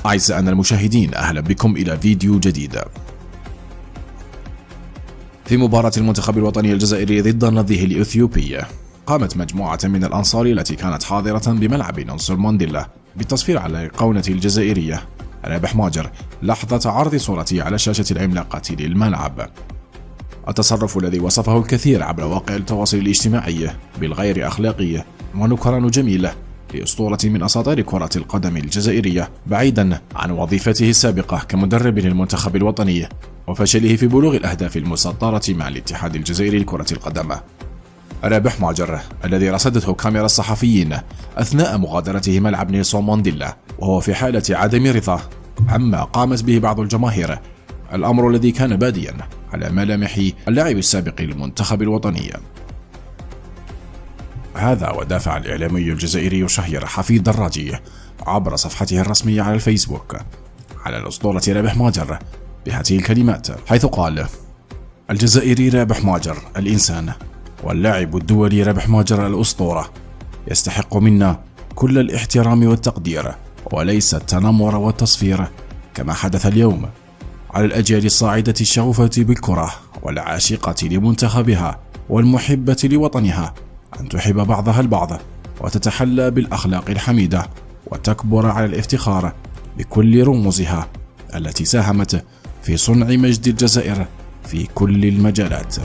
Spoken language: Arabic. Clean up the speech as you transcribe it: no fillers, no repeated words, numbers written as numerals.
أعزائنا المشاهدين، أهلا بكم إلى فيديو جديد. في مباراة المنتخب الوطني الجزائري ضد نظيره الإثيوبي، قامت مجموعة من الأنصار التي كانت حاضرة بملعب نيلسون مانديلا بالتصفير على الأيقونة الجزائرية رابح ماجر لحظة عرض صورته على شاشة العملاقة للملعب. التصرف الذي وصفه الكثير عبر مواقع التواصل الاجتماعي بالغير أخلاقي ونكران جميل لأسطورة من أساطير كرة القدم الجزائرية، بعيدا عن وظيفته السابقة كمدرب للمنتخب الوطني وفشله في بلوغ الأهداف المسطرة مع الاتحاد الجزائري لكرة القدم. رابح ماجر الذي رصدته كاميرا الصحفيين أثناء مغادرته ملعب نيلسون مانديلا وهو في حالة عدم رضا عما قامت به بعض الجماهير، الأمر الذي كان باديا على ملامح اللاعب السابق للمنتخب الوطني. هذا ودافع الإعلامي الجزائري شهير حفيظ دراجي عبر صفحته الرسمية على الفيسبوك على الأسطورة رابح ماجر بهذه الكلمات، حيث قال: الجزائري رابح ماجر الإنسان، واللاعب الدولي رابح ماجر الأسطورة، يستحق منا كل الاحترام والتقدير وليس التنمر والتصفير كما حدث اليوم. على الأجيال الصاعدة الشغوفة بالكرة والعاشقة لمنتخبها والمحبة لوطنها أن تحب بعضها البعض وتتحلى بالأخلاق الحميدة وتكبر على الافتخار بكل رموزها التي ساهمت في صنع مجد الجزائر في كل المجالات.